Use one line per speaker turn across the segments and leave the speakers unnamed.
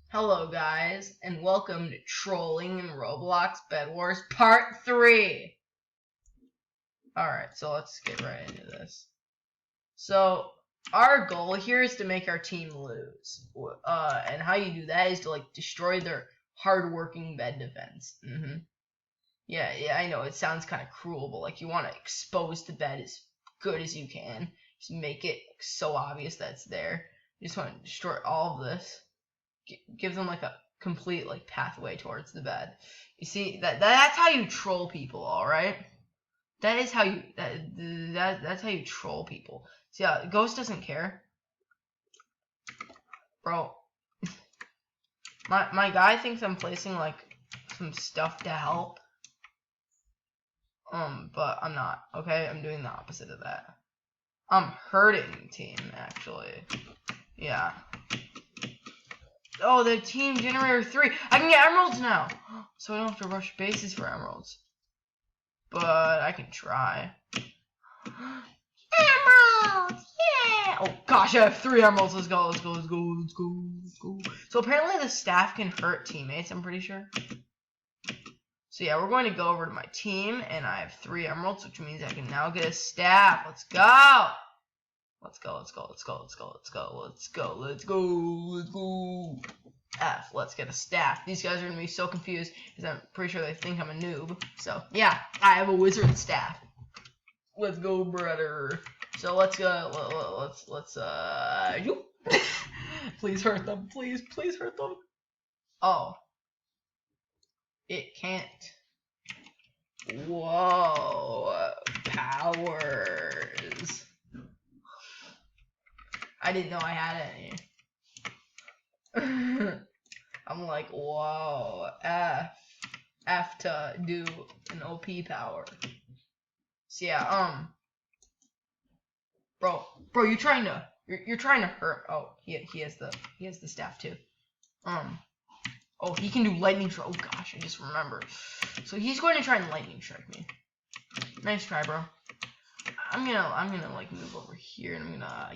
Hello guys, and welcome to Trolling in Roblox Bedwars Part 3! Alright, so let's get right into this. So, our goal here is to make our team lose. And how you do that is to, destroy their hard-working bed defense. Yeah, I know, it sounds kind of cruel, but, you want to expose the bed as good as you can. Just make it so obvious that it's there. You just want to destroy all of this. Give them a complete pathway towards the bed. You see that's how you troll people, all right? That is how you that's how you troll people. See, Ghost doesn't care, bro. My guy thinks I'm placing some stuff to help, but I'm not. Okay, I'm doing the opposite of that. I'm hurting team actually. Yeah. Oh, the team generator 3. I can get emeralds now. So I don't have to rush bases for emeralds. But I can try. Emeralds! Yeah! Oh gosh, I have 3 emeralds. Let's go. So apparently the staff can hurt teammates, I'm pretty sure. So yeah, we're going to go over to my team, and I have 3 emeralds, which means I can now get a staff. Let's go! Let's go. Let's get a staff. These guys are going to be so confused because I'm pretty sure they think I'm a noob. So, yeah, I have a wizard staff. Let's go, brother. So, let's go. Please hurt them. Please hurt them. Oh. It can't. Whoa. Powers. I didn't know I had any. I'm like, whoa, F to do an OP power. So yeah, bro, you're trying to hurt. Oh, he has the staff too. Oh, he can do lightning strike. Oh gosh, I just remembered. So he's going to try and lightning strike me. Nice try, bro. I'm gonna move over here, and I'm gonna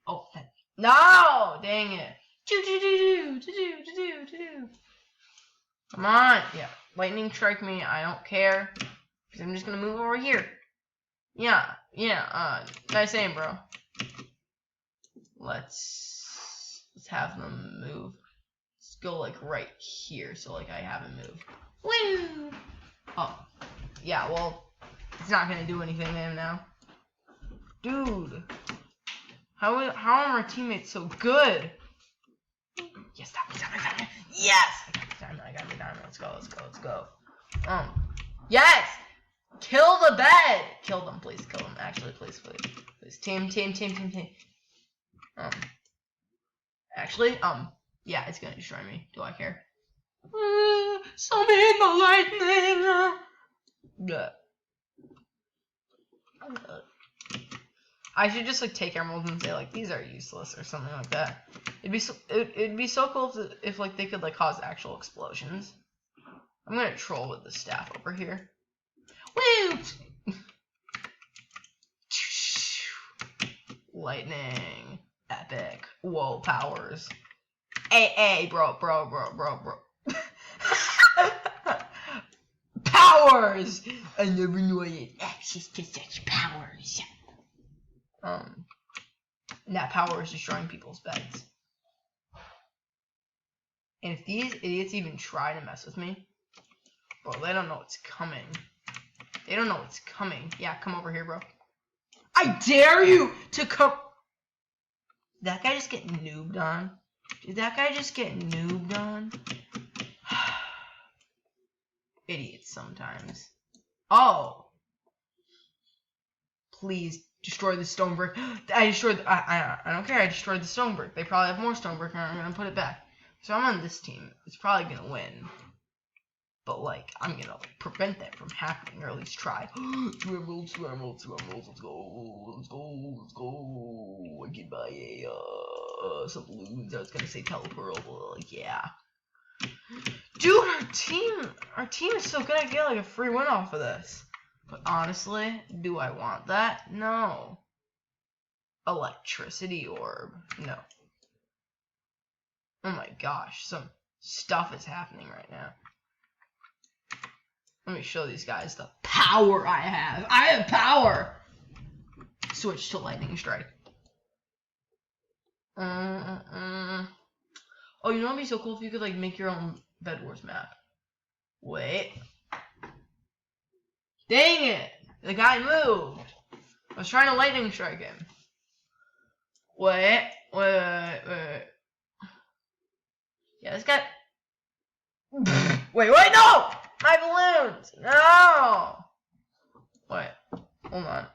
oh no, dang it. Come on, yeah, lightning strike me. I don't care, because I'm just gonna move over here. Yeah, nice aim, bro. Let's have them move. Let's go right here, so I have him move. Woo! Oh, yeah, well. It's not gonna do anything to him now. Dude. How are our teammates so good? Yes, stop me. Yes! I got the diamond. Let's go. Yes! Kill the bed! Kill them, please. Kill them. Actually, please. Team. Actually, yeah, it's gonna destroy me. Do I care? Summon the lightning! Bleh. I should just take emeralds and say these are useless or something like that. It'd be so cool if they could cause actual explosions. I'm gonna troll with the staff over here. Woo! Lightning, epic, whoa, powers. Hey, bro. Powers! I never knew I had access to such powers. And that power is destroying people's beds. And if these idiots even try to mess with me, bro, they don't know what's coming. Yeah, come over here, bro. I dare you to come. Did that guy just get noobed on? Idiots sometimes. Oh. Please destroy the stone brick. I don't care. I destroyed the stone brick. They probably have more stone brick, and I'm gonna put it back. So I'm on this team. It's probably gonna win, but I'm gonna prevent that from happening, or at least try. 2 emeralds. Let's go. I can buy some balloons. I was gonna say teleportable. Yeah. Dude, our team is so good. I get a free win off of this. But honestly, do I want that? No. Electricity orb. No. Oh my gosh, some stuff is happening right now. Let me show these guys the power I have. I have power! Switch to lightning strike. Oh, you know what'd be so cool if you could like make your own Bedwars map. Wait. Dang it! The guy moved. I was trying to lightning strike him. Wait. Yeah, this guy. Wait, no! My balloons! No! Wait, hold on.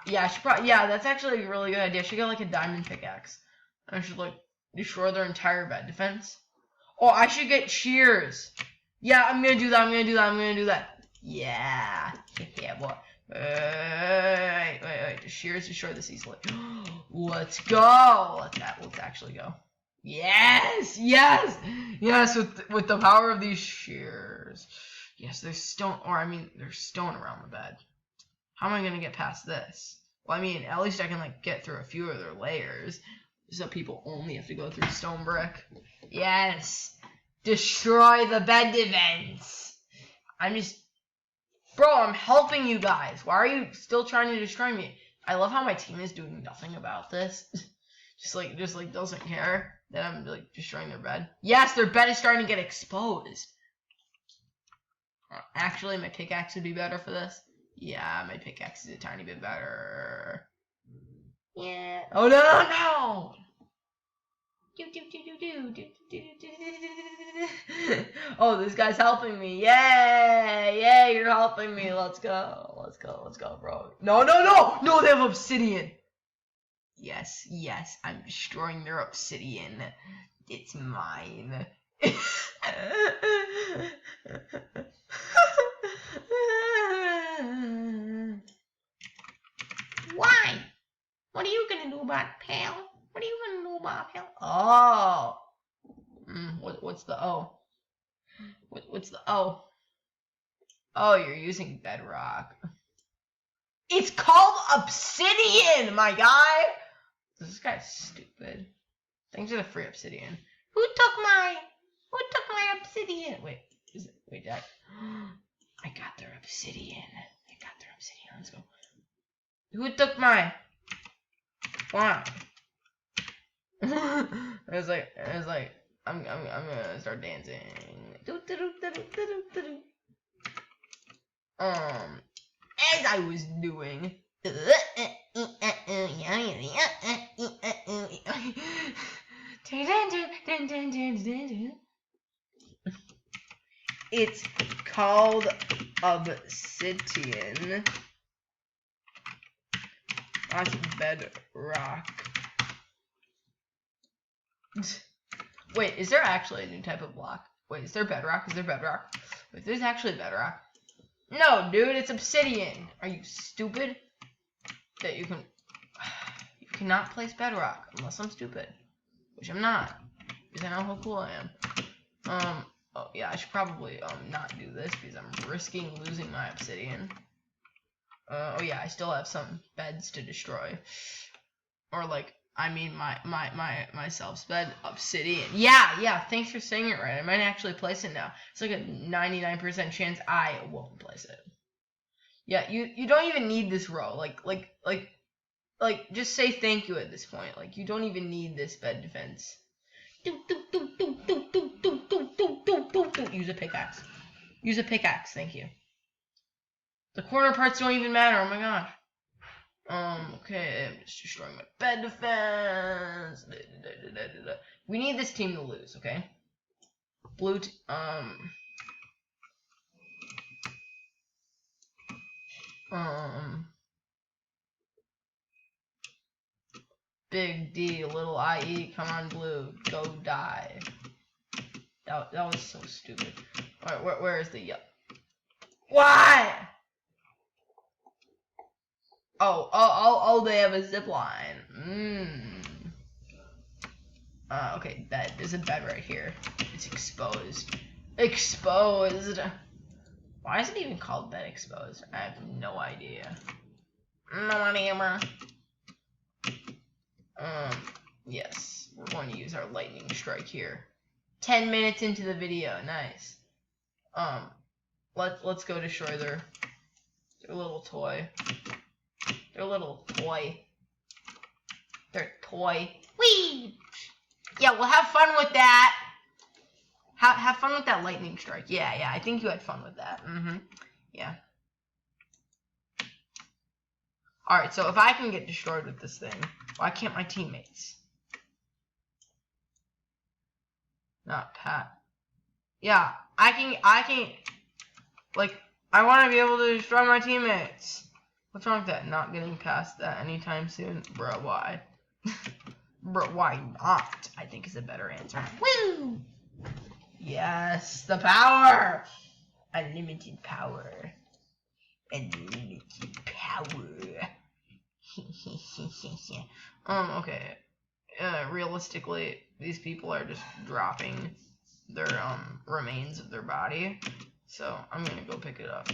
Yeah, I should probably. Yeah, that's actually a really good idea. I should get like a diamond pickaxe. I should like destroy their entire bed defense. Oh, I should get shears. Yeah, I'm gonna do that. Yeah. Yeah, boy. Wait. Does shears destroy this easily? Let's go. Let's actually go. Yes. With the power of these shears. Yes, there's stone, there's stone around the bed. How am I gonna get past this? Well, I mean, at least I can like get through a few of their layers. So people only have to go through stone brick. Yes. Destroy the bed defense. Bro, I'm helping you guys. Why are you still trying to destroy me? I love how my team is doing nothing about this. just like doesn't care that I'm like destroying their bed. Yes, their bed is starting to get exposed. Actually, my pickaxe would be better for this. Yeah, my pickaxe is a tiny bit better. Yeah. Oh no! Oh, this guy's helping me. Yay, you're helping me. Let's go, bro. No, they have obsidian. Yes, I'm destroying their obsidian. It's mine. Why? What are you gonna do about it, pal? What are you gonna do about it, pal? Oh. What's the O? What's the O? Oh, you're using bedrock. It's called obsidian, my guy. This guy's stupid. Thanks for the free obsidian. Who took my obsidian? Wait, Jack. I got their obsidian. Let's go. Who took my? Why? It was like I'm gonna start dancing. As I was doing. It's called obsidian. That's bedrock. Wait, is there actually a new type of block? Wait, is there bedrock? Wait, there's actually bedrock. No, dude, it's obsidian. Are you stupid? That you cannot place bedrock unless I'm stupid. Which I'm not. Because I know how cool I am. Oh yeah, I should probably not do this because I'm risking losing my obsidian. Oh yeah, I still have some beds to destroy. Or like, I mean myself's bed, obsidian. Yeah, thanks for saying it right. I might actually place it now. It's like a 99% chance I won't place it. Yeah, you don't even need this row. Like just say thank you at this point. Like you don't even need this bed defense. Use a pickaxe. Thank you. The corner parts don't even matter. Oh my gosh. Okay, I'm just destroying my bed defense. We need this team to lose, okay? Blue Big D, little IE, come on blue, go die. That was so stupid. Alright, where is the yellow? Why? Oh, they have a zip line. Okay, bed. There's a bed right here. It's exposed. Exposed. Why is it even called bed exposed? I have no idea. Yes, we're going to use our lightning strike here. 10 minutes into the video, nice. Let's go destroy their little toy. Their little toy. Their toy. Whee! Yeah, we'll have fun with that. Have fun with that lightning strike. Yeah, I think you had fun with that. Yeah. Alright, so if I can get destroyed with this thing, why can't my teammates? Not Pat. Yeah, I can, like, I want to be able to destroy my teammates. What's wrong with that? Not getting past that anytime soon? Bro, why? Bro, why not? I think is a better answer. Woo! Yes, the power! Unlimited power. Unlimited power. Okay. Realistically, these people are just dropping their remains of their body. So I'm gonna go pick it up.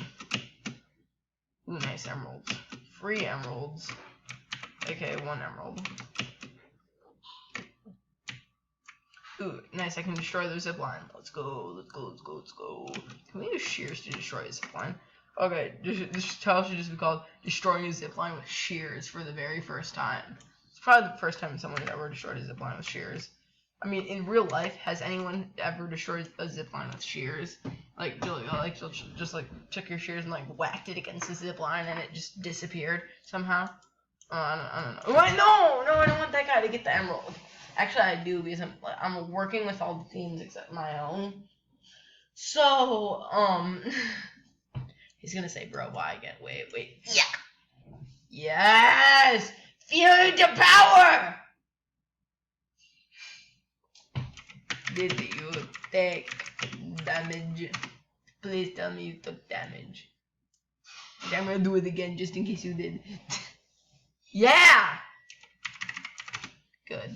Ooh, nice emeralds. Free emeralds. Okay, 1 emerald. Ooh, nice, I can destroy the zipline. Let's go. Can we use shears to destroy a zipline? Okay, this title should just be called Destroying a Zipline with Shears for the very first time. It's probably the first time someone has ever destroyed a zipline with shears. I mean, in real life, has anyone ever destroyed a zipline with shears? Like, you'll just like took your shears and like whacked it against the zipline and it just disappeared somehow? I don't know. Wait, no, I don't want that guy to get the emerald. Actually, I do because I'm working with all the themes except my own. So, he's gonna say, bro, why again? Wait. Yeah. Yes! Feel the power! Did you take damage? Please tell me you took damage. I'm gonna do it again just in case you did. Yeah! Good.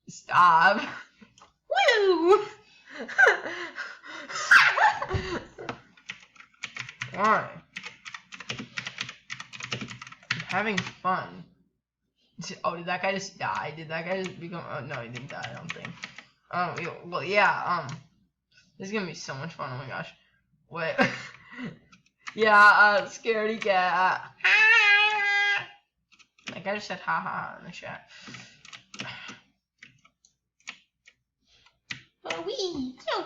Stop. Woo! Why? I'm having fun. Oh, did that guy just die? Did that guy just become... Oh, no, he didn't die, I don't think. Well, yeah, this is gonna be so much fun, oh my gosh. Wait. Yeah, scaredy cat. Like, I just said haha in the chat. Oh, wee! No!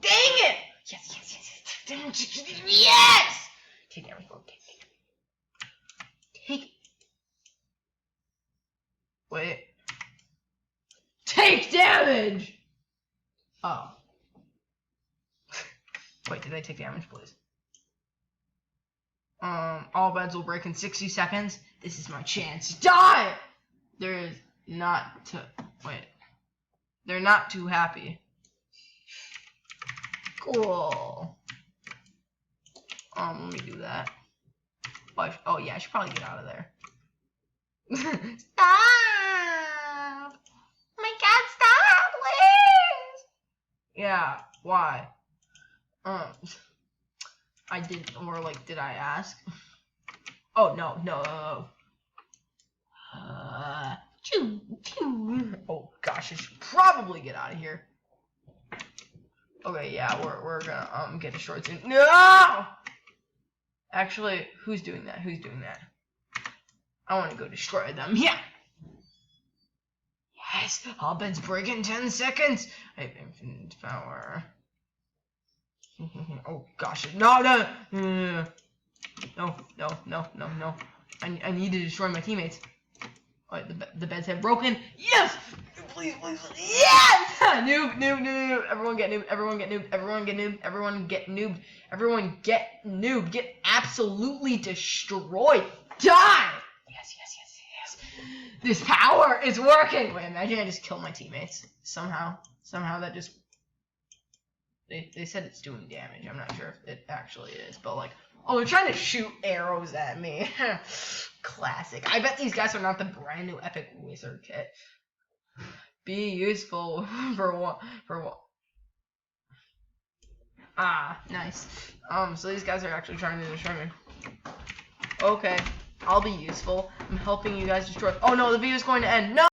Dang it! Yes! Yes! Take damage, bro. Take it. Wait. Take damage! Oh. Wait, did I take damage, please? All beds will break in 60 seconds. This is my chance. Die! There is not to... Wait. They're not too happy. Cool. Let me do that. Oh yeah, I should probably get out of there. Stop! Oh my god, stop, please! Yeah, why? I didn't, or like, did I ask? Oh, no. Oh gosh, I should probably get out of here. Okay, yeah, we're gonna get destroyed soon. No! Actually, who's doing that? I want to go destroy them. Yeah. Yes, all beds break in 10 seconds. I have infinite power. Oh gosh, no. I need to destroy my teammates. Wait, the beds have broken. Yes! Please. Yes! Noob. Everyone get noob. Get absolutely destroyed. Die! Yes. This power is working. Wait, imagine I just kill my teammates. Somehow that just... They said it's doing damage. I'm not sure if it actually is, but like... Oh, they're trying to shoot arrows at me. Classic. I bet these guys are not the brand new epic wizard kit. Be useful for what? Ah, nice. So these guys are actually trying to destroy me. Okay. I'll be useful. I'm helping you guys destroy. Oh no, the video's going to end. No!